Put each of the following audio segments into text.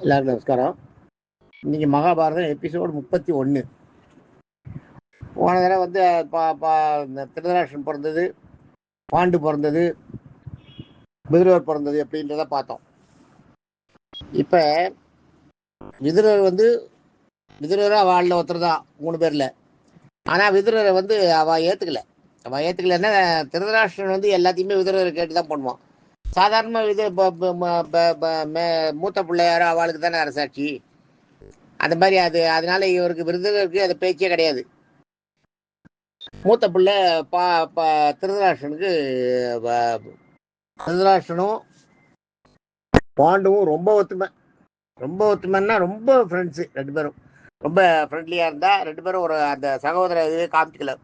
எல்லாருக்கும் நமஸ்காரம். இன்னைக்கு மகாபாரதம் எபிசோடு 31. போன தடவை வந்து இந்த திருதராஷ்டிரன் பிறந்தது, பாண்டு பிறந்தது, விதுரர் பிறந்தது அப்படின்றத பார்த்தோம். இப்போ விதுரர் வந்து விதுரராக அவளில் ஒருத்தர் தான் 3 பேரில். ஆனால் விதுரரை வந்து அவள் ஏற்றுக்கலைன்னா திருதராஷ்டிரன் வந்து எல்லாத்தையுமே விதுரரை கேட்டு தான் பண்ணுவான். சாதாரணமாக மூத்த பிள்ளையாரோ அவளுக்கு தானே அரசாட்சி. அந்த மாதிரி அதனால இவருக்கு விருதுகளுக்கு அது பேச்சே கிடையாது. மூத்த பிள்ளை திருதராஷ்டிரனுக்கு திருதராஷ்டிரனும் பாண்டுவும் ரொம்ப ஒத்துமைன்னா ரொம்ப ஃப்ரெண்ட்ஸு. 2 பேரும் ரொம்ப ஃப்ரெண்ட்லியாக இருந்தால் 2 பேரும் ஒரு அந்த சகோதர இதுவே காமிச்சிக்கல,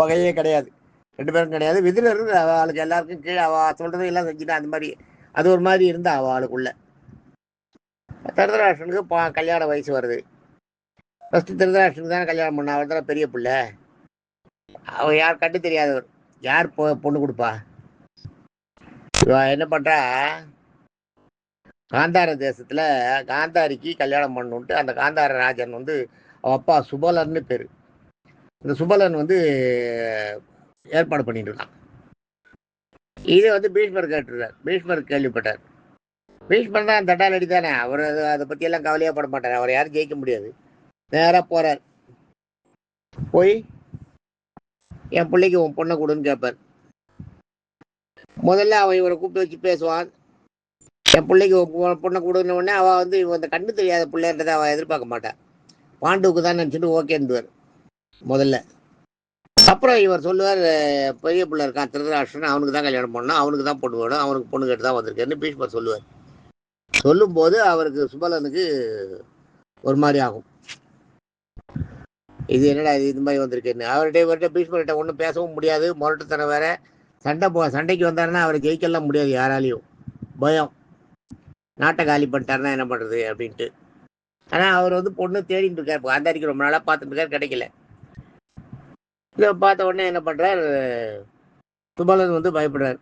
பகையே கிடையாது. 2 பேரும் கிடையாது. விதுரர் அவளுக்கு எல்லாருக்கும் கீழே அவள் சொல்கிறதும் எல்லாம் செஞ்சுட்டா. அந்த மாதிரி அது ஒரு மாதிரி இருந்தா அவளுக்குள்ள. திருதராஷ்டிரனுக்கு கல்யாண வயசு வருது. ஃபஸ்ட்டு திருதராஷ்டிரனுக்கு தானே கல்யாணம் பண்ண. அவர் தானே பெரிய பிள்ளை. அவன் யார் கண்டு தெரியாதவர். யார் பொண்ணு கொடுப்பா? என்ன பண்றா, காந்தார தேசத்துல காந்தாரிக்கு கல்யாணம் பண்ணுன்ட்டு அந்த காந்தார ராஜன் வந்து அவன் அப்பா சுபலன்னு பேரு. இந்த சுபலன் வந்து ஏற்பாடு பண்ணிட்டு இருக்கான். இதை வந்து பீஷ்மர் கேட்டுருக்கார். பீஷ்மர் கேள்விப்பட்டார். பீஷ்மர் தான் தட்டால் தானே. அவர் அதை பத்தி எல்லாம் கவலையா பட மாட்டார். அவர் யாரும் ஜெயிக்க முடியாது. நேரா போறார். போய் என் பிள்ளைக்கு உன் பொண்ணை கொடுன்னு கேட்பார். முதல்ல அவன் இவரை கூப்பிட்டு வச்சு பேசுவான். என் பிள்ளைக்கு பொண்ணை கொடுன உடனே அவள் வந்து இந்த கண்ணு தெரியாத பிள்ளைன்றதை அவள் எதிர்பார்க்க மாட்டான். பாண்டுவுக்கு தான் நினச்சிட்டு ஓகேன்னுவார் முதல்ல. அப்புறம் இவர் சொல்லுவார், பெரிய பிள்ளை இருக்கான் திருதராஷ்டிரன், அவனுக்கு தான் கல்யாணம் பண்ணணும், அவனுக்கு தான் பொண்ணு வேணும், அவனுக்கு பொண்ணு கேட்டு தான் வந்திருக்கேன்னு பீஷ்மர் சொல்லுவார். சொல்லும்போது அவருக்கு சுபலனுக்கு ஒரு மாதிரி ஆகும். இது என்னடா இது மாதிரி வந்திருக்கேன்னு. அவர்கிட்ட பீஷ்மர்கிட்ட ஒன்றும் பேசவும் முடியாது. முரட்டுத்தனம் வேற. சண்டைக்கு வந்தாருன்னா அவரை ஜெயிக்கலாம் முடியாது யாராலையும். பயம். நாட்டை காலி பண்ணிட்டாருன்னா என்ன பண்ணுறது அப்படின்ட்டு. ஆனால் அவர் வந்து பொண்ணு தேடிட்டு இருக்கார். காந்தாரிக்கு ரொம்ப நாளாக பார்த்துட்டு இருக்கார், கிடைக்கல. இதை பார்த்த உடனே என்ன பண்ணுறார், சுபலன் வந்து பயப்படுறார்.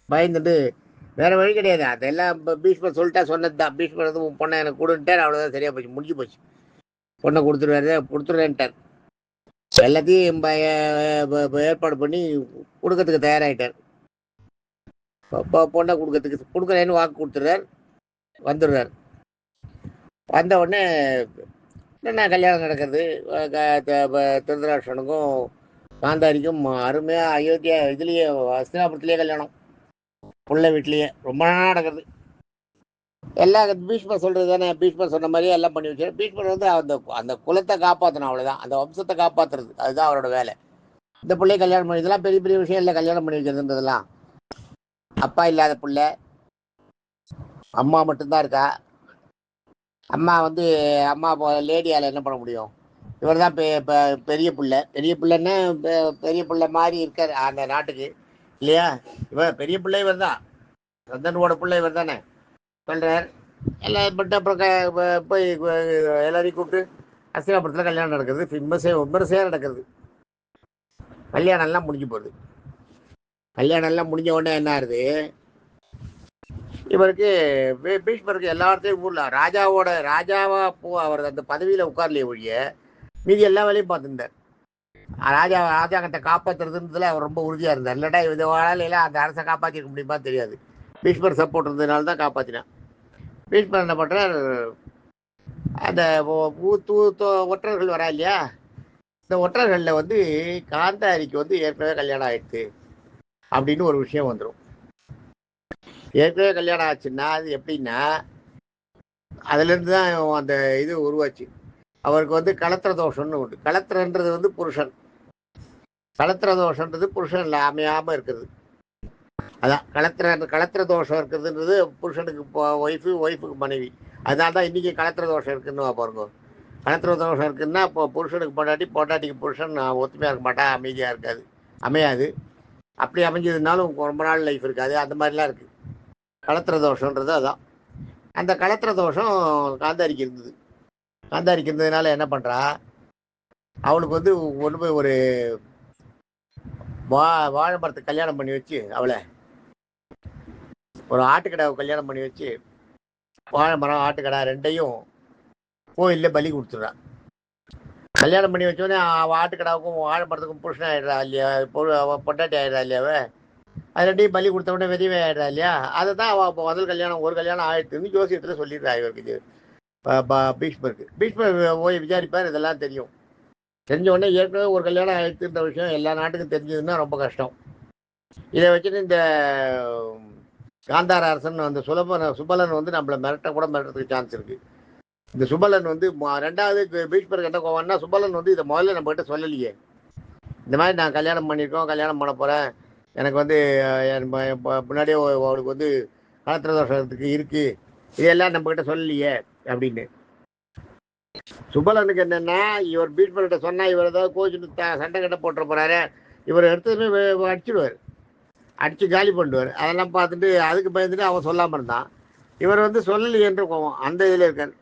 பயந்துட்டு வேற வழி கிடையாது. அதெல்லாம் பீஷ்மர் சொல்லிட்டா சொன்னது தான். பீஷ்மர் வந்து உன் பொண்ணை எனக்கு கொடுன்ட்டார். அவ்வளோதான், சரியா போச்சு, முடிஞ்சு போச்சு. பொண்ணை கொடுத்துருவேன்ட்டார். எல்லாத்தையும் ஏற்பாடு பண்ணி கொடுக்கறதுக்கு தயாராகிட்டார். பொண்ணை கொடுக்குறேன்னு வாக்கு கொடுத்துட்றார். வந்துடுறார். வந்த உடனே என்ன கல்யாணம் நடக்கிறது. திருதராஷ்டிரனுக்கும் காந்தாரிக்கும் அருமையாக அயோத்தியா இதுலேயே ஹஸ்தினாபுரத்துலேயே கல்யாணம். புள்ள வீட்லேயே ரொம்ப நாளாக நடக்கிறது. எல்லாம் பீஷ்மர் சொல்கிறது தானே. பீஷ்மர் சொன்ன மாதிரியே எல்லாம் பண்ணி வச்சு. பீஷ்மர் வந்து அந்த குலத்தை காப்பாற்றணும், அவ்வளோதான். அந்த வம்சத்தை காப்பாற்றுறது, அதுதான் அவரோட வேலை. இந்த பிள்ளையை கல்யாணம் பண்ணி, இதெல்லாம் பெரிய பெரிய விஷயம் இல்லை. கல்யாணம் பண்ணி வைக்கிறதுன்றதெல்லாம். அப்பா இல்லாத பிள்ளை, அம்மா மட்டும்தான் இருக்கா. அம்மா வந்து அம்மா லேடியால் என்ன பண்ண முடியும். இவர் தான் பெரிய பிள்ளை. பெரிய பிள்ளைன்னா பெரிய பிள்ளை மாதிரி இருக்கார் அந்த நாட்டுக்கு, இல்லையா? இவர் பெரிய பிள்ளை, இவர் தான் சந்தனோட பிள்ளை, இவர் தானே சொல்கிறார். எல்லாம் பட்டு அப்புறம் போய் எல்லாரையும் கூப்பிட்டு ஹஸ்தினாபுரத்தில் கல்யாணம் நடக்கிறது. விமர்சையாக நடக்கிறது. கல்யாணம்லாம் முடிஞ்சு போகுது. கல்யாணம்லாம் முடிஞ்ச உடனே என்ன ஆகுது, இவருக்கு பீஷ்மருக்கு எல்லாத்தையும் ஊரில் ராஜாவா அவர் அந்த பதவியில் உட்கார்லையே ஒழிய மீதி எல்லா வேலையும் பார்த்துருந்தார். ராஜாங்கத்தை காப்பாற்றுறதுன்றதுல அவர் ரொம்ப உறுதியாக இருந்தார். இல்லாட்டா இந்த வேலையெல்லாம் அந்த அரசை காப்பாற்றிருக்க முடியுமா தெரியாது. பீஷ்மர் சப்போர்ட் இருந்ததுனால தான் காப்பாற்றினான். பீஷ்மர் என்ன பண்ணுறார், அந்த ஒற்றர்கள் வரா இல்லையா, இந்த ஒற்றர்களில் வந்து காந்தாரிக்கு வந்து ஏற்கனவே கல்யாணம் ஆயிடுச்சு அப்படின்னு ஒரு விஷயம் வந்துடும். ஏற்கனவே கல்யாணம் ஆச்சுன்னா அது எப்படின்னா, அதுலேருந்து தான் அந்த இது உருவாச்சு. அவருக்கு வந்து களத்திர தோஷம்னு உண்டு. களத்திரன்றது வந்து புருஷன். களத்திர தோஷன்றது புருஷன் அமையாமல் இருக்குது. அதான் களத்திர தோஷம் இருக்குதுன்றது புருஷனுக்கு ஒய்ஃபுக்கு மனைவி. அதனால தான் இன்றைக்கி களத்திர தோஷம் இருக்குன்னு பாருங்க. களத்திர தோஷம் இருக்குதுன்னா இப்போ புருஷனுக்கு பொண்டாட்டிக்கு புருஷன் ஒத்துமையாக இருக்க மாட்டா, அமைதியாக அமையாது. அப்படி அமைஞ்சதுனாலும் ரொம்ப நாள் லைஃப் இருக்காது. அந்த மாதிரிலாம் இருக்குது. களத்திர தோஷன்றது அதான். அந்த களத்திர தோஷம் காந்தாரிக்கு இருந்தது. காந்தாரிக்கு இருந்ததுனால என்ன பண்ணுறா, அவளுக்கு வந்து கொண்டு போய் ஒரு வாழை மரத்துக்கு கல்யாணம் பண்ணி வச்சு, அவளை ஒரு ஆட்டுக்கடாவை கல்யாணம் பண்ணி வச்சு வாழை மரம் ஆட்டுக்கடா ரெண்டையும் கோயிலில் பலி கொடுத்துட்றான். கல்யாணம் பண்ணி வச்சோடனே அவள் ஆட்டுக்கடாவுக்கும் வாழை மரத்துக்கும் புருஷன் ஆகிடுறா இல்லையா, பொட்டாட்டி ஆகிடுறா இல்லையாவே. அது ரெண்டையும் பலி கொடுத்த உடனே விதவை ஆகிடுறா இல்லையா. அதை தான் அவள் இப்போ முதல் கல்யாணம் ஒரு கல்யாணம் ஆயிடுத்துன்னு ஜோசியத்தில் சொல்லிடுறா இவருக்கு பீஷ்மருக்கு. பீஷ்மர் போய் விசாரிப்பார், இதெல்லாம் தெரியும். தெரிஞ்ச உடனே ஏற்கனவே ஒரு கல்யாணம் ஆயிடுத்துன்ற விஷயம் எல்லா நாட்டுக்கும் தெரிஞ்சதுன்னா ரொம்ப கஷ்டம். இதை வச்சுட்டு இந்த காந்தார அரசன் அந்த சுபலன் வந்து நம்மளை மிரட்டறதுக்கு சான்ஸ் இருக்கு. இந்த சுபலன் வந்து ரெண்டாவது பீஷ்மருக்கு என்ன கோவம்னா, சுபலன் வந்து இதை முதல்ல நம்ம கிட்ட சொல்லலையே, இந்த மாதிரி நான் கல்யாணம் பண்ணியிருக்கோம், கல்யாணம் பண்ண போறேன், எனக்கு வந்து முன்னாடியே அவளுக்கு வந்து கலத்திர தோஷத்துக்கு இருக்கு, இதெல்லாம் நம்ம கிட்ட சொல்லலையே அப்படின்னு. சுபலனுக்கு என்னன்னா, இவர் பீஷ்மர்கிட்ட சொன்னா இவர் ஏதாவது கோச்சுட்டு சண்டை கட்ட போட்டுற போறாரு, இவர் எடுத்ததுமே அடிச்சுடுவார், அடிச்சு காலி பண்ணுவார். அதெல்லாம் பார்த்துட்டு அதுக்கு பயந்துட்டு அவன் சொல்லாம இருந்தான். இவர் வந்து சொல்லலையேன்ற கோவம் அந்த இதுல இருக்கார்.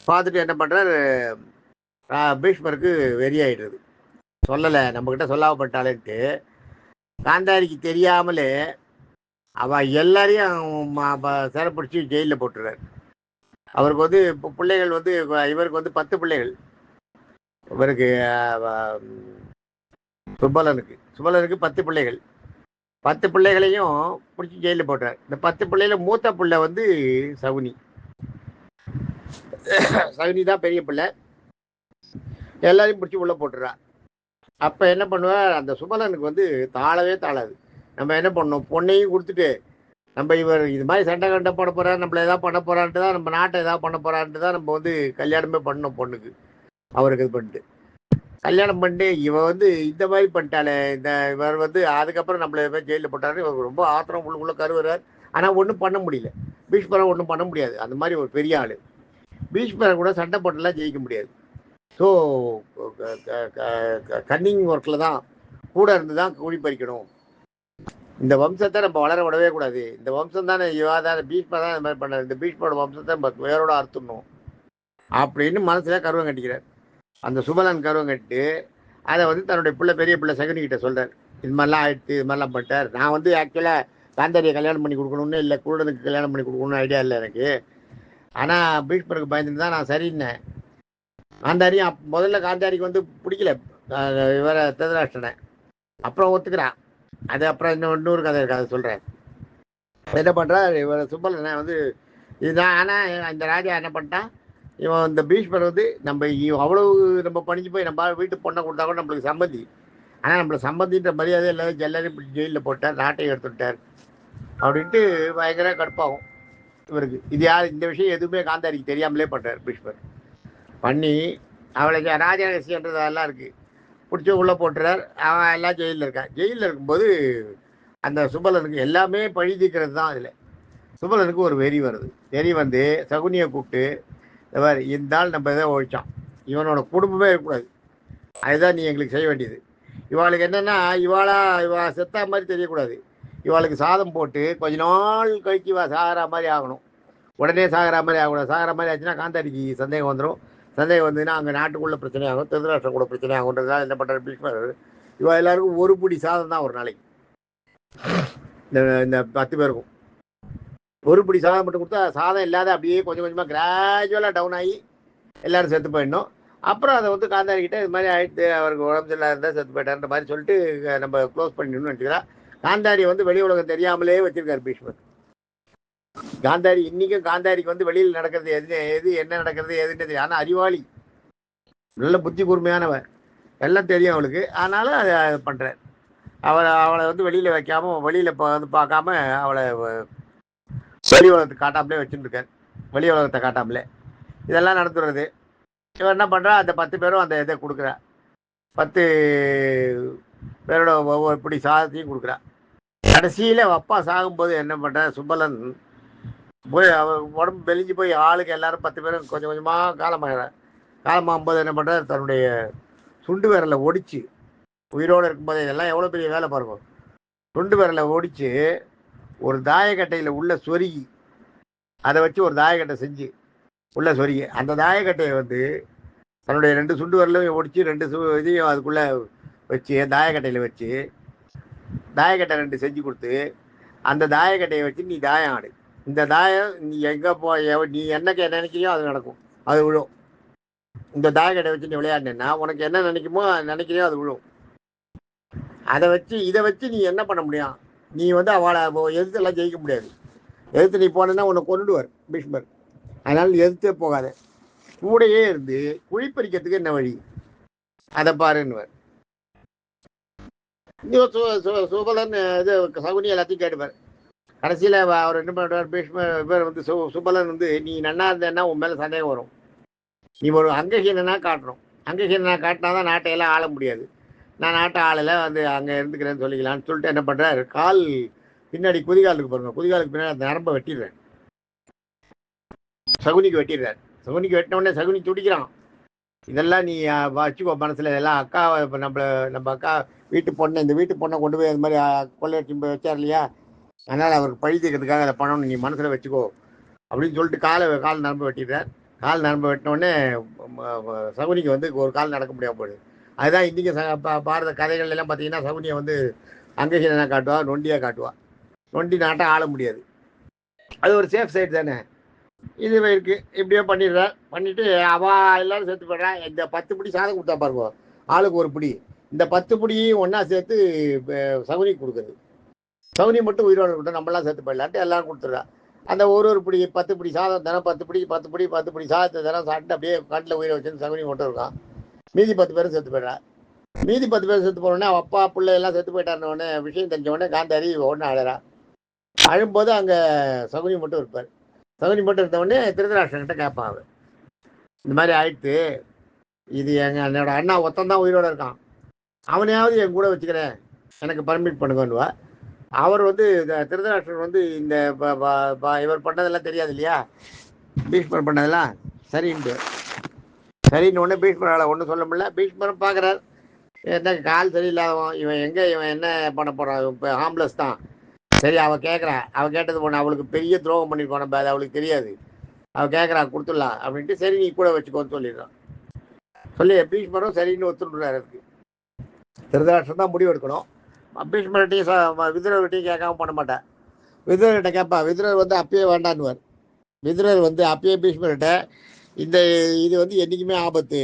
பார்த்துட்டு என்ன பண்றாரு, பீஷ்மருக்கு வெறியாயிடுறது. சொல்லலை, நம்மக்கிட்ட சொல்லாமப்பட்டாலேன்ட்டு காந்தாரிக்கு தெரியாமலே அவ எல்லாரையும் சிறைப்பிடிச்சி ஜெயிலில் போட்டுறாரு. அவருக்கு வந்து பிள்ளைகள் வந்து இவருக்கு வந்து 10 பிள்ளைகள். இவருக்கு சுபலனுக்கு 10 பிள்ளைகள். 10 பிள்ளைகளையும் பிடிச்சி ஜெயிலில் போட்டுறாரு. இந்த 10 பிள்ளையில மூத்த பிள்ளை வந்து சகுனி தான் பெரிய பிள்ளை. எல்லாரையும் பிடிச்சி உள்ள போட்டுறா. அப்ப என்ன பண்ணுவார், அந்த சுபலனுக்கு வந்து தாளவே தாளாது. நம்ம என்ன பண்ணோம், பொண்ணையும் கொடுத்துட்டு நம்ம இவர் இது மாதிரி சண்டை கண்ட போட போறாரு, நம்மள ஏதாவது பண்ண போறான்ட்டு தான், நம்ம நாட்டை ஏதாவது பண்ண போறான்ட்டு தான் நம்ம வந்து கல்யாணமே பண்ணோம் பொண்ணுக்கு. அவருக்கு இது பண்ணிட்டு கல்யாணம் பண்ணிட்டு இவன் வந்து இந்த மாதிரி பண்ணிட்டாலே, இவர் வந்து அதுக்கப்புறம் நம்மள ஜெயிலில் போட்டாரு. இவர் ரொம்ப ஆத்திரம் உள்ளுக்குள்ள கருவுறார். ஆனால் ஒன்றும் பண்ண முடியல. பீஷ்மரை ஒன்றும் பண்ண முடியாது, அந்த மாதிரி ஒரு பெரிய ஆள். பீஷ்மரை கூட சண்டை போட்டுலாம் ஜெயிக்க முடியாது. ஸோ கன்னிங் ஒர்க்கில் தான் கூட இருந்து தான் கூலி பறிக்கணும். இந்த வம்சத்தை நம்ம வளர விடவே கூடாது. இந்த வம்சம் தானே இவாதான் பீஷ்மர் தான் இந்த மாதிரி பண்ணார், இந்த பீஷ்மரோட வம்சத்தை நம்ம வேரோட அறுத்துடணும் அப்படின்னு மனசுல கருவம் கட்டிக்கிறார். அந்த சுபலன் கருவம் கட்டு அதை வந்து தன்னுடைய பெரிய பிள்ளை சகுனிக்கிட்ட சொல்றார். இது மாதிரிலாம் ஆயிடுச்சு, இது மாதிரிலாம் பண்ணிட்டார். நான் வந்து ஆக்சுவலாக காந்தாரியை கல்யாணம் பண்ணி கொடுக்கணும்னு இல்லை, குருடனுக்கு கல்யாணம் பண்ணி கொடுக்கணும்னு ஐடியா இல்லை எனக்கு. ஆனால் பீஷ்மருக்கு பயந்துட்டு தான் நான் சரின்னேன். காந்தாரியும் முதல்ல காந்தாரிக்கு வந்து பிடிக்கல இவர திருதராஷ்டிரனை, அப்புறம் ஒத்துக்கிறான். அது அப்புறம் இன்னொரு கதை இருக்கு, அதை சொல்கிறேன். என்ன பண்ணுறார் இவர் சுப்பலனை வந்து இதுதான். ஆனால் இந்த ராஜா என்ன பண்ணிட்டான், இவன் இந்த பீஷ்மர் வந்து நம்ம அவ்வளவு நம்ம பணிஞ்சு போய் நம்ம வீட்டு பொண்ணை கொடுத்தா கூட நம்மளுக்கு சம்மந்தி, ஆனால் நம்மளுக்கு சம்மந்தின்ற மரியாதை எல்லாரும் எல்லாரையும் ஜெயிலில் போட்டார், நாட்டையும் எடுத்துட்டார் அப்படின்ட்டு பயங்கர கடுப்பாகும் இவருக்கு. இது யார், இந்த விஷயம் எதுவுமே காந்தாரிக்கு தெரியாமலே பண்ணுறார் பீஷ்மர். பண்ணி அவளுக்கு ராஜரகசியன்றதெல்லாம் இருக்குது, பிடிச்சி உள்ளே போட்டுறார். அவன் எல்லாம் ஜெயிலில் இருக்கான். ஜெயிலில் இருக்கும்போது அந்த சுபலனுக்கு எல்லாமே பழி தீர்க்கிறது தான். அதில் சுபலனுக்கு ஒரு வெறி வருது. வெறி வந்து சகுனியை கூப்பிட்டு, இந்த மாதிரி இருந்தால் நம்ம இதை ஒழிச்சான், இவனோட குடும்பமே இருக்கக்கூடாது, அதுதான் நீ எங்களுக்கு செய்ய வேண்டியது. இவாளுக்கு என்னென்னா இவா செத்தா மாதிரி தெரியக்கூடாது, இவாளுக்கு சாதம் போட்டு கொஞ்ச நாள் கழிச்சு சாகிற மாதிரி ஆகணும். உடனே சாகிற மாதிரி ஆகக்கூடாது. சாகிற மாதிரி ஆச்சுன்னா காந்தாரிக்கு சந்தேகம் வந்துடும். சந்தேகம் வந்ததுன்னா அங்கே நாட்டுக்குள்ள பிரச்சனையாகும், திருதராஷ்டிரம் கூட பிரச்சனை ஆகுன்றதுனால என்ன பண்ணுறாரு பீஷ்மர், இவா எல்லாருக்கும் ஒரு பிடி சாதம் தான் ஒரு நாளைக்கு. இந்த 10 பேருக்கும் ஒரு பிடி சாதம் மட்டும் கொடுத்தா சாதம் இல்லாத அப்படியே கொஞ்சம் கொஞ்சமாக கிராஜுவலாக டவுன் ஆகி எல்லாரும் செத்து போயிடணும். அப்புறம் அதை வந்து காந்தாரிக்கிட்ட இது மாதிரி ஆயிடுத்து, அவருக்கு உடம்பு சரியில்லாத இருந்தால் செத்து போயிட்டார்ன்ற மாதிரி சொல்லிட்டு நம்ம க்ளோஸ் பண்ணிடணும்னு நினச்சிக்கிறா. காந்தாரியை வந்து வெளி உலகம் தெரியாமலே வச்சிருக்காரு பீஷ்மர். காந்தாரி இன்னைக்கும் காந்தாரிக்கு வந்து வெளியில் நடக்கிறது எது என்ன நடக்கிறது எதுன்னு தெரியும். ஆனால் அறிவாளி, நல்ல புத்தி கூர்மையானவர், எல்லாம் தெரியும் அவளுக்கு. ஆனாலும் அதை பண்ணுறார். அவளை வந்து வெளியில் வைக்காம, வெளியில் வந்து பார்க்காம அவளை வெளி உலகத்தை காட்டாமலே வச்சுட்டு இருக்கார். வெளி உலகத்தை காட்டாமலே இதெல்லாம் நடத்துறது. இவன் என்ன பண்ணுறா, அந்த 10 பேரும் அந்த இதை கொடுக்குறா. 10 பேரோட ஒவ்வொரு இப்படி சாதத்தையும் கொடுக்குறா. கடைசியில் அப்பா சாகும்போது என்ன பண்ணுற, சுபலன் போய் அவர் உடம்பு வெளிஞ்சு போய் ஆளுக்கு எல்லாரும் 10 பேரும் கொஞ்சம் கொஞ்சமாக காலமாகும்போது என்ன பண்ணுறாரு, தன்னுடைய சுண்டு விரலை ஒடிச்சு, உயிரோடு இருக்கும்போது இதெல்லாம் எவ்வளோ பெரிய வேலை பாருங்க, சுண்டு விரலை ஒடிச்சு ஒரு தாயக்கட்டையில் உள்ள சொருகி, அதை வச்சு ஒரு தாயக்கட்டை செஞ்சு உள்ள சொருகி, அந்த தாயக்கட்டையை வந்து தன்னுடைய 2 சுண்டு விரலையும் ஒடிச்சு 2 இதையும் அதுக்குள்ளே வச்சு தாயக்கட்டையில் வச்சு தாயக்கட்டை 2 செஞ்சு கொடுத்து, அந்த தாயக்கட்டையை வச்சு நீ தாயம் ஆடு, இந்த தாயம் நீ எங்கே நீ என்னக்கு என்ன நினைக்கிறியோ அது நடக்கும், அது விழும். இந்த தாயக்கட்டை வச்சு நீ விளையாடினா உனக்கு என்ன நினைக்குமோ நினைக்கிறியோ அது விழும். இதை வச்சு நீ என்ன பண்ண முடியும்? நீ வந்து அவளை எதிர்த்தெல்லாம் ஜெயிக்க முடியாது. எதிர்த்து நீ போனேன்னா உன்னை கொண்டுடுவார் பீஷ்மர். அதனால நீ எதிர்த்தே போகாத, கூடையே இருந்து குழிப்பறிக்கிறதுக்கு என்ன வழி அதை பாருன்னுவார். சுபலன் இது சகுனி எல்லாத்தையும் கேட்டுப்பார். கடைசியில் அவர் என்ன பண்ணுவார் பீஷ்மர் இவர் வந்து சுபலன் வந்து நீ நன்னா இருந்தேன்னா உன் மேலே சந்தேகம் வரும். நீ ஒரு அங்கஹீனனா காட்டணும். அங்கஹீனனா காட்டினா தான் நாட்டையெல்லாம் ஆள முடியாது. நான் நாட்டை ஆளலை வந்து அங்கே இருந்துக்கிறேன்னு சொல்லிக்கலான்னு சொல்லிட்டு என்ன பண்ணுறாரு, கால் பின்னாடி குதிகாலுக்கு பாருங்க, குதிகாலுக்கு பின்னாடி அந்த நரம்பை வெட்டிடுறாரு. சகுனிக்கு வெட்டிடுறாரு. சகுனிக்கு வெட்டின உடனே சகுனி துடிக்கிறான். இதெல்லாம் நீ வச்சுக்கோ மனசில், இதெல்லாம் அக்கா இப்போ நம்ம அக்கா வீட்டு பொண்ணை, இந்த வீட்டு பொண்ணை கொண்டு போய் அந்த மாதிரி கொள்ளையடிச்சு வச்சார் இல்லையா, அதனால் அவருக்கு பழி தீர்க்கிறதுக்காக அதை பண்ணணும், நீ மனசில் வச்சுக்கோ அப்படின்னு சொல்லிட்டு கால் நரம்பு வெட்டிடுறார். கால் நரம்பு வெட்டினோடனே சகுனிக்கு வந்து ஒரு கால் நடக்க முடியாமல் போயிடுது. அதுதான் இன்றைக்கி பாரத கதைகள் எல்லாம் பார்த்தீங்கன்னா சகுனியை வந்து அங்கஹீனனா காட்டுவா, நொண்டியாக காட்டுவா. நொண்டி நாட்டை ஆள முடியாது. அது ஒரு சேஃப் சைடு தானே. இது இருக்கு, இப்படியோ பண்ணிடுறார். பண்ணிட்டு அவா எல்லாரும் சேர்த்து போடுறா. இந்த 10 பிடி சாதம் கொடுத்தா பாருங்க, ஆளுக்கு ஒரு பிடி. இந்த 10 பிடியும் ஒன்றா சேர்த்து சகுனிக்கு கொடுக்குறது. சகுனி மட்டும் உயிரோடு இருக்கட்டும், நம்மளாம் சேர்த்து போயிடலான்ட்டு எல்லாரும் கொடுத்துட்றா. அந்த ஒரு பிடி 10 பிடி சாதம் தினம் 10 பிடி சாதத்தை தினம் சாப்பிட்டு அப்படியே காட்டில் உயிரை வச்சுன்னு சகுனி மட்டும் இருக்கான். மீதி 10 பேரும் செத்து போயிடுறா. மீதி 10 பேர் செத்து போனோடனே அப்பா பிள்ளை எல்லாம் செத்து போயிட்டாருன்னொடனே விஷயம் தெரிஞ்ச காந்தாரி ஒன்று அழறா. அழும்போது அங்கே சகுனி மட்டும் இருப்பார். சகுனி மட்டும் இருந்தவொடனே திருதராஷ்டிரன்கிட்ட கேட்பான் அவர், இந்த மாதிரி ஆயிடுத்து, இது என்னோட அண்ணா ஒத்தந்தான் உயிரோட இருக்கான், அவனையாவது என் கூட வச்சுக்கிறேன், எனக்கு பர்மிட் பண்ணுங்கன்னுவா. அவர் வந்து திருதராஷ்டிரன் வந்து இந்த இவர் பண்ணதெல்லாம் தெரியாது இல்லையா, பீஷ்மர் பண்ணதெல்லாம் சரின்ட்டு உடனே பீஷ்மரால் ஒன்றும் சொல்ல முடியல. பீஷ்மரும் பார்க்குறார், என்ன கால் சரியில்லாதவன் இவன், இவன் என்ன பண்ண போகிறான், இப்போ ஆம்புலன்ஸ் தான். சரி அவள் கேட்குறா, அவள் கேட்டது போன அவளுக்கு பெரிய துரோகம் பண்ணியிருக்கோம் நம்ம, அது அவளுக்கு தெரியாது. அவள் கேட்குறா கொடுத்துடலாம் அப்படின்ட்டு, சரி நீ கூட வச்சுக்கோன்னு சொல்லிடுறான். சொல்லி பீஷ்மரும் சரின்னு ஒத்துடுறாரு. அதுக்கு திருதராஷ்டிரன் தான் முடிவு எடுக்கணும். பீஷ்மர்கிட்டையும் விதுரர்கிட்டையும் கேட்காம பண்ண மாட்டேன். விதுரர்கிட்ட கேட்பா. விதுரர் வந்து அப்பயே வேண்டான்னுவார். விதுரர் வந்து அப்பயே பீஷ்மர்கிட்ட, இது வந்து என்றைக்குமே ஆபத்து,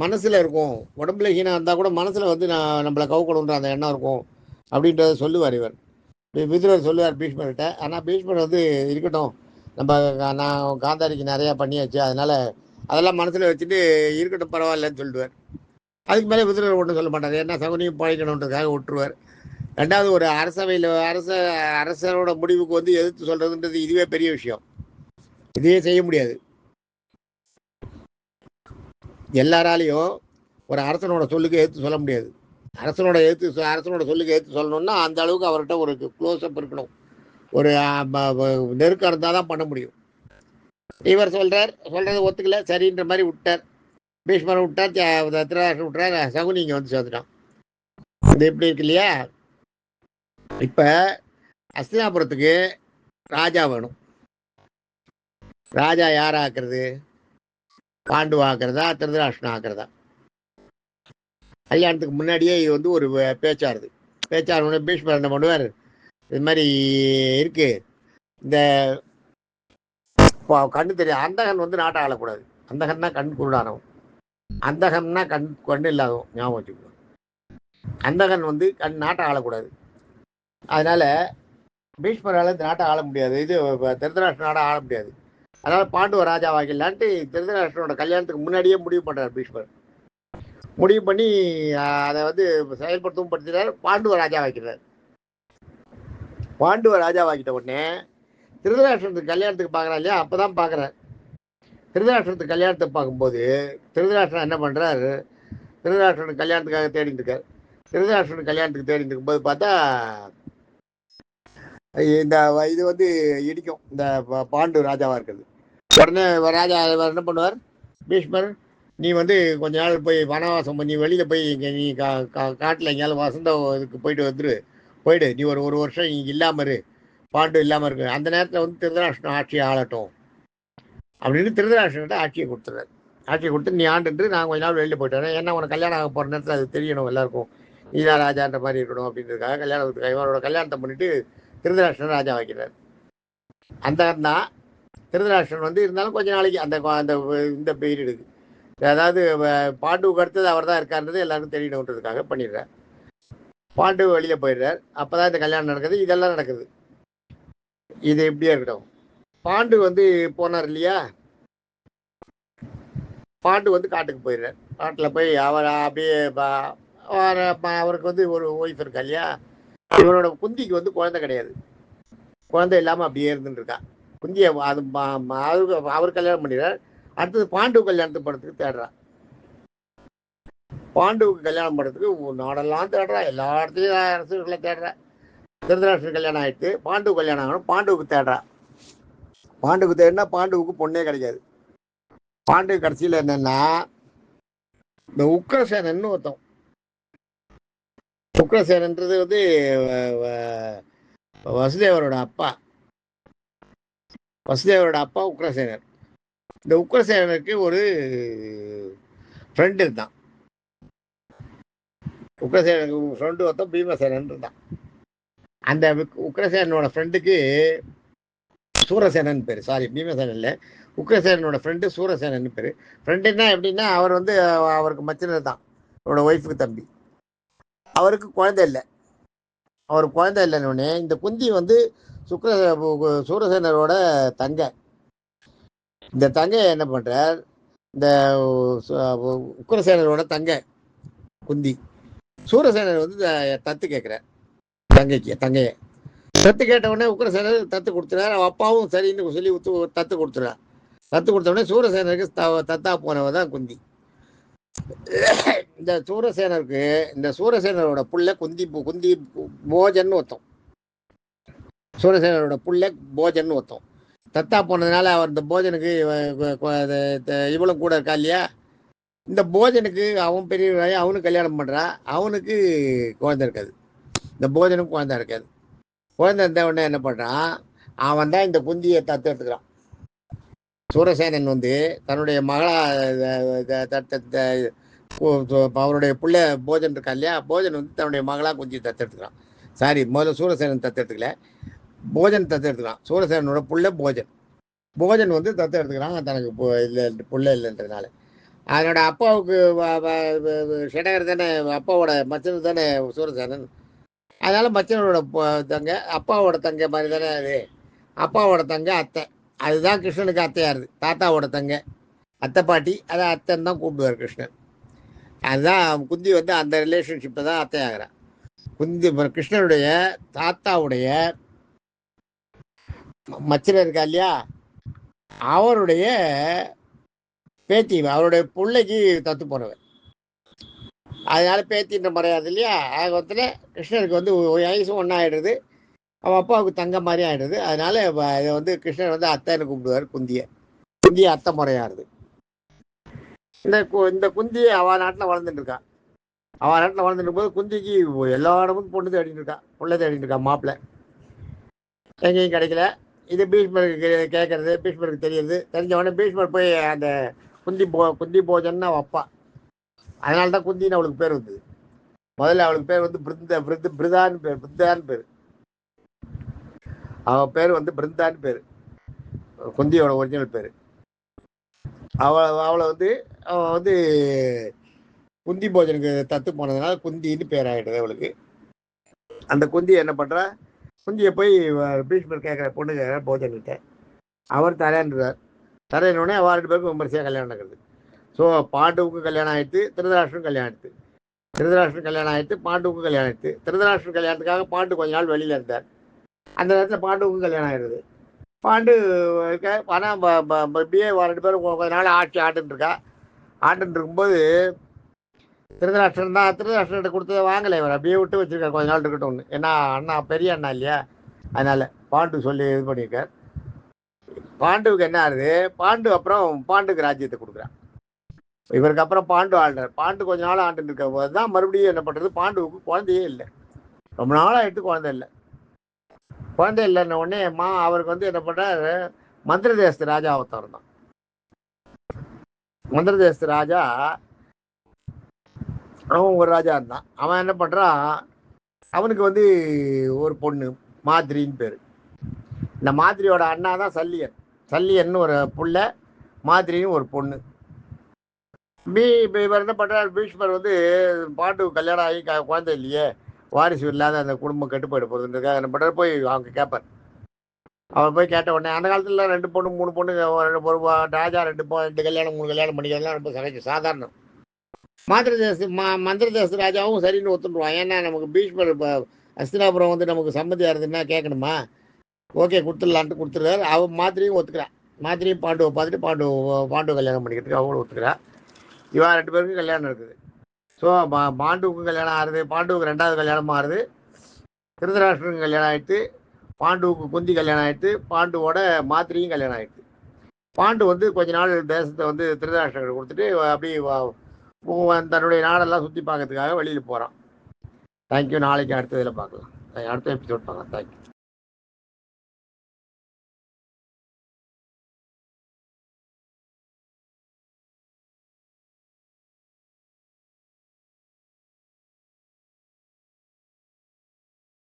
மனசில் இருக்கும், உடம்புல ஹீனம் இருந்தால் கூட மனசில் வந்து நம்மளை கவுக்கணுன்ற அந்த எண்ணம் இருக்கும் அப்படின்றத சொல்லுவார் இவர். விதுரர் சொல்லுவார் பீஷ்மர்கிட்ட. ஆனால் பீஷ்மர் வந்து இருக்கட்டும், நான் காந்தாரிக்கு நிறையா பண்ணியாச்சு, அதனால் அதெல்லாம் மனசில் வச்சுட்டு இருக்கட்டும் பரவாயில்லன்னு சொல்லிடுவார். அதுக்கு மேலே விதுரர் ஒன்றும் சொல்ல மாட்டார், ஏன்னா சகுனியும் பழைக்கணுன்றதுக்காக விட்டுருவார். ரெண்டாவது, ஒரு அரசரோட முடிவுக்கு வந்து எதிர்த்து சொல்கிறதுன்றது இதுவே பெரிய விஷயம். இதையே செய்ய முடியாது. எல்லாராலையும் ஒரு அரசனோட சொல்லுக்கு எதிர்த்து சொல்ல முடியாது. அரசனோட சொல்லுக்கு எடுத்து சொல்லணும்னா அந்த அளவுக்கு அவர்கிட்ட ஒரு க்ளோஸ்அப் இருக்கணும், ஒரு நெருக்கம் இருந்தால் தான் பண்ண முடியும். இவர் சொல்றது ஒத்துக்கல, சரின்ற மாதிரி விட்டார். பீஷ்மரை விட்டார், திருதராஷ்டிரன் விட்டார், சகுனி இங்கே வந்து சேர்த்துட்டான். இது எப்படி இருக்கு இல்லையா. இப்போ அஸ்தினாபுரத்துக்கு ராஜா வேணும். ராஜா யார் ஆக்குறது? பாண்டு ஆக்குறதா, திருதராஷ்டிரன் ஆக்குறதா? கல்யாணத்துக்கு முன்னாடியே இது வந்து ஒரு பேச்சாருது. பீஷ்மர் என்ன பண்ணுவார், இது மாதிரி இருக்கு, இந்த கண்ணு தெரியும் அந்தகன் வந்து நாட்டை ஆளக்கூடாது. அந்தகன்னா கண் குருடானவன், அந்தகன்னா கண்ணு இல்லாதவன், ஞாபகம் வச்சுக்கணும். அந்தகன் வந்து நாட்டை ஆளக்கூடாது. அதனால பீஷ்மரால் இந்த நாட்டை ஆள முடியாது, இது திருதராஷ்டிர நாட்டை ஆள முடியாது. அதனால பாண்டுவ ராஜா வாங்கிடலான்ட்டு திருதராஷ்டிரனோட கல்யாணத்துக்கு முன்னாடியே முடிவு பண்ணுறார் பீஷ்மர். முடிவு பண்ணி அதை வந்து செயல்படுத்தவும் படுத்துறாரு. பாண்டுவ ராஜா வைக்கிறார். பாண்டுவ ராஜா வாக்கிட்ட உடனே திருதராஷ்டிரத்துக்கு கல்யாணத்துக்கு பார்க்குறா இல்லையா, அப்போதான் பார்க்குறார். திருதராஷ்டிரத்துக்கு கல்யாணத்தை பார்க்கும்போது திருதராஷ்டிரன் என்ன பண்ணுறாரு, திருதராஷ்டிரன் கல்யாணத்துக்காக தேடிட்டு இருக்கார். திருதராஷ்டிரன் கல்யாணத்துக்கு தேடிட்டு இருக்கும்போது பார்த்தா இந்த இது வந்து இடிக்கும், இந்த பாண்டு ராஜாவாக இருக்கிறது. உடனே ராஜா என்ன பண்ணுவார், பீஷ்மர் நீ வந்து கொஞ்ச நாள் போய் வனவாசம் பண்ணி வெளியில் போய் இங்கே நீ காட்டில் எங்கேயாலும் வசந்த இதுக்கு போயிடு நீ ஒரு வருஷம் இங்கே இல்லாமல் இரு, பாண்டு இல்லாமல் இருக்கு. அந்த நேரத்தில் வந்து திருதராஷ்டிரன் ஆட்சியை ஆளட்டும் அப்படின்னு திருதராஷ்டிரன்கிட்ட ஆட்சியை கொடுத்துறாரு. ஆட்சியை கொடுத்து நீ ஆண்டுன்று நான் கொஞ்ச நாள் வெளியில் போயிட்டு வரேன், ஏன்னா உனக்கு கல்யாணம் ஆக போகிற நேரத்தில் அது தெரியணும் எல்லாருக்கும், நீதான் ராஜான்ற மாதிரி இருக்கணும் அப்படின்றதுக்காக இவரோட கல்யாணத்தை பண்ணிட்டு திருதராஷ்டிரன் ராஜா வைக்கிறார். அந்த தான் திருதராஷ்டிரன் வந்து இருந்தாலும் கொஞ்ச நாளைக்கு அந்த அந்த இந்த பீரியடுக்கு, அதாவது பாண்டுவுக்கு அடுத்தது அவர் தான் இருக்காருன்றது எல்லாருக்கும் தெரியணுன்றதுக்காக பண்ணிடுறார். பாண்டு வெளியில போயிடுறார். அப்பதான் இந்த கல்யாணம் நடக்குது. இதெல்லாம் நடக்குது. இது எப்படியா இருக்கட்டும். பாண்டு வந்து போனார் இல்லையா, பாண்டு வந்து காட்டுக்கு போயிடுறார். காட்டில் போய் அவர் அப்படியே அவருக்கு வந்து ஒரு ஒய்ஃப் இருக்கா இல்லையா, இவரோட குந்திக்கு வந்து குழந்தை கிடையாது. குழந்தை இல்லாமல் அப்படியே இருந்துட்டு இருக்கா. குந்தியை அது அவர் கல்யாணம் பண்ணிடுறார். அடுத்தது பாண்டு கல்யாணத்து படத்துக்கு தேடுறான். பாண்டுவுக்கு கல்யாணம் பண்ணுறதுக்கு நாடெல்லாம் தேடுறா, எல்லா இடத்துலையும் அரசுகளை தேடுறா. திருதராஷ்டிரன் கல்யாணம் ஆயிடுச்சு, பாண்டு கல்யாணம் ஆகணும். பாண்டுவுக்கு தேடுறா. பாண்டுவுக்கு தேடினா பாண்டுவுக்கு பொண்ணே கிடைக்காது. பாண்டு கடைசியில் என்னன்னா, இந்த உக்ரசேனன்னு ஒருத்தன். உக்ரசேனன்றது வந்து வசுதேவரோட அப்பா. வசுதேவரோட அப்பா உக்ரசேனர். இந்த உக்ரசேனருக்கு ஒரு ஃப்ரெண்டு இருந்தான். உக்ரசேனருக்கு ஃப்ரெண்டு ஒருத்தன் பீமசேனன் இருந்தான். அந்த உக்ரசேனோட ஃப்ரெண்டுக்கு சூரசேனன் பேர். சாரி, பீமசேனன் இல்லை, உக்ரசேனோட ஃப்ரெண்டு சூரசேனன் பேர். ஃப்ரெண்டுன்னா எப்படின்னா, அவர் வந்து அவருக்கு மச்சினர் தான், அவரோட ஒய்ஃபுக்கு தம்பி. அவருக்கு குழந்தை இல்லை. அவருக்கு குழந்தை இல்லைன்னொடனே இந்த குந்தி வந்து சூரசேனரோட தங்கை. இந்த தங்கை என்ன பண்றார், இந்த உக்ரசேனரோட தங்கை குந்தி சூரசேனர் வந்து தத்து கேட்கிறார் தங்கையை. தத்து கேட்ட உடனே உக்ரசேனர் தத்து கொடுத்துறாரு. அவன் அப்பாவும் சரின்னு சொல்லி தத்து கொடுத்துறார். தத்து கொடுத்த உடனே சூரசேனருக்கு தத்தா போனவ தான் குந்தி. இந்த சூரசேனரோட புள்ள குந்தி போஜன் ஒருத்தம். சூரசேனரோட புள்ள போஜன் ஒருத்தம் தத்தா போனதுனால அவர் இந்த போஜனுக்கு இவளும் கூட இருக்கா இல்லையா, இந்த போஜனுக்கு அவன் பெரிய அவனுக்கு கல்யாணம் பண்றான். அவனுக்கு குழந்தை இருக்காது. இந்த போஜனுக்கு குழந்தை இருக்காது. குழந்தை இருந்த உடனே என்ன பண்றான், அவன் தான் இந்த குந்தியை தத்து எடுத்துக்கிறான். சூரசேனன் வந்து தன்னுடைய மகளா அவருடைய பிள்ளை போஜன் இருக்கா இல்லையா, போஜன் வந்து தன்னுடைய மகளா குந்தி தத்தெடுத்துக்கிறான். சாரி, முதல்ல சூரசேனன் தத்தெடுத்துக்கல, போஜன் தத்தெடுத்துக்கிறான். சூரசேனனோட புள்ள போஜன் வந்து தத்தெடுத்துக்கிறான். தனக்கு இல்லை, புள்ள இல்லைன்றதுனால. அதனோட அப்பாவுக்கு ஷடகர் தானே, அப்பாவோட மச்சனர் தானே சூரசேனன். அதனால மச்சனரோட தங்க அப்பாவோட தங்க மாதிரி தானே அது. அப்பாவோட தங்க அத்தை, அதுதான் கிருஷ்ணனுக்கு அத்தையாருது. தாத்தாவோட தங்க அத்தை பாட்டி, அதை அத்தைன்னு தான் கூப்பிடுவார் கிருஷ்ணன். அதுதான் குந்தி வந்து அந்த ரிலேஷன்ஷிப்பை தான் அத்தையாகிறான். குந்தி கிருஷ்ணனுடைய தாத்தாவுடைய மச்சனர் இருக்கா இல்லையா, அவருடைய பேத்தி, அவருடைய பிள்ளைக்கு தத்து போனவன். அதனால பேத்தின்ற மறையாது இல்லையா. ஆகத்தில் கிருஷ்ணனுக்கு வந்து வயசும் ஒன்றா ஆயிடுறது, அவன் அப்பாவுக்கு தங்க மாதிரி ஆயிடுது. அதனால இதை வந்து கிருஷ்ணன் வந்து அத்தைன்னு கூப்பிடுவார் குந்திய அத்தை முறையாடுது. இந்த குந்தி அவ நாட்டில் வளர்ந்துட்டு இருக்கா. அவ நாட்டில் வளர்ந்துட்டு போது குந்திக்கு எல்லா இடமும் பொண்ணு தேடிட்டு இருக்கா, பிள்ளை தேடிட்டு இருக்கா. மாப்பிள்ளை எங்கேயும் கிடைக்கல. இது பீஷ்மருக்கு கேட்கறது, பீஷ்மருக்கு தெரியுது. தெரிஞ்ச உடனே பீஷ்மர் போய் அந்த குந்தி போஜன் வைப்பா. அதனால தான் குந்தின்னு அவளுக்கு பேர் வந்தது. முதல்ல அவளுக்கு பேர் வந்து பிருந்தான்னு பேர். அவள் பேர் வந்து பிருந்தான்னு பேர், குந்தியோட ஒரிஜினல் பேர். அவளை வந்து அவள் வந்து குந்தி போஜனுக்கு தத்து போனதுனால குந்தின்னு பேர் ஆகிடுது அவளுக்கு. அந்த குந்தி என்ன பண்ணுறா, குந்தியை போய் பீஷ்மர் கேட்குற பொண்ணு கேட்குற போஜன்கிட்ட. அவர் தரேன்றார். தரேன்னொடனே அவள் 2 பேருக்கும் விமர்சையாக கல்யாணம் நடக்குது. ஸோ பாண்டுவுக்கு கல்யாணம் ஆயிடுத்து, திருதராஷ்டிரன் கல்யாணம் ஆயிடுத்து. திருதராஷ்டிரன் கல்யாணம் ஆயிடுத்து, பாண்டுவுக்கு கல்யாணம் ஆயிடுத்து. திருதராஷ்டிரன் கல்யாணத்துக்காக பாண்டு கொஞ்ச நாள் வெளியில் இருந்தார். அந்த நேரத்தில் பாண்டுவுக்கு கல்யாணம் ஆயிடுது. பாண்டு இருக்க, ஆனால் இப்படியே 2 பேரும் கொஞ்ச நாள் ஆட்சி ஆட்டுன்னு இருக்கா. ஆட்டுன்னு இருக்கும்போது திருதராஷ்டிரன் கொடுத்ததை வாங்கலை. இவர் அப்படியே விட்டு வச்சிருக்காரு, கொஞ்ச நாள் இருக்கட்டும்னு. ஏன்னா அண்ணா பெரிய அண்ணா இல்லையா, அதனால பாண்டு சொல்லி இது பண்ணியிருக்கார். பாண்டுவுக்கு என்ன ஆகுது, பாண்டு அப்புறம் பாண்டுக்கு ராஜ்யத்தை கொடுக்குறான். இவருக்கு அப்புறம் பாண்டு ஆள்றார். பாண்டு கொஞ்ச நாள் ஆண்டுன்னு இருக்க போது தான் மறுபடியும் என்ன பண்ணுறது, பாண்டுவுக்கு குழந்தையே இல்லை. ரொம்ப நாள் ஆகிட்டு குழந்தை இல்லை. குழந்தை இல்லைன்ன உடனே அவருக்கு வந்து என்ன பண்ணுறாரு, மந்திர தேசத்து ராஜா அவதாரம் தான். மந்திர தேசத்து ராஜா, அவன் ஒரு ராஜா இருந்தான். அவன் என்ன பண்ணுறான், அவனுக்கு வந்து ஒரு பொண்ணு மாதிரின்னு பேர். இந்த மாதிரியோட அண்ணா தான் சல்லியன். சல்லியன்னு ஒரு புள்ள, மாதிரின்னு ஒரு பொண்ணு. இப்போ இவர் என்ன பண்ணுறாரு, பீஷ்மர் வந்து பாண்டுக்கு கல்யாணம் ஆகி குழந்தை இல்லையே, வாரிசு இல்லாத அந்த குடும்பம் கெட்டு போயிட போகுதுன்றதுக்காக என்ன பண்ணுறாரு, போய் அவங்க கேட்பார். அவர் போய் கேட்ட உடனே, அந்த காலத்துல 2 பொண்ணு 3 பொண்ணு ஒரு ராஜா 2 கல்யாணம் 3 கல்யாணம் பண்ணிக்கிறதுலாம் ரொம்ப சாதாரணம். மந்திர தேச ராஜாவும் சரின்னு ஒத்துருவான். ஏன்னா நமக்கு பீஷ்மர் இப்போ அஸ்தினாபுரம் வந்து நமக்கு சம்மதியாக இருந்ததுன்னா கேட்கணுமா, ஓகே கொடுத்துடலான்ட்டு கொடுத்துருக்காரு. அவன் மாதிரியும் ஒத்துக்கிறான். மாதிரியும் பாண்டுவை பார்த்துட்டு பாண்டு கல்யாணம் பண்ணிக்கிறதுக்கு அவங்களும் ஒத்துக்கிறா. இவன் 2 பேருக்கும் கல்யாணம் இருக்குது. ஸோ பாண்டுவுக்கும் கல்யாணம் ஆகுது, பாண்டுவுக்கு 2வது கல்யாணம் ஆகுது, திருதராஷ்டிரனுக்கும் கல்யாணம் ஆகிடுது, பாண்டுவுக்கு குந்தி கல்யாணம் ஆகிடுது, பாண்டுவோட மாதிரியும் கல்யாணம் ஆகிடுது. பாண்டு வந்து கொஞ்ச நாள் தேசத்தை வந்து திருதராஷ்டிரனுக்கு கொடுத்துட்டு அப்படி தன்னுடைய நாடெல்லாம் சுற்றி பார்க்கறதுக்காக வெளியில் போகிறான். தேங்க்யூ. நாளைக்கு அடுத்த இதில் பார்க்கலாம், அடுத்த எபிசோட் பார்க்கலாம். தேங்க்யூ.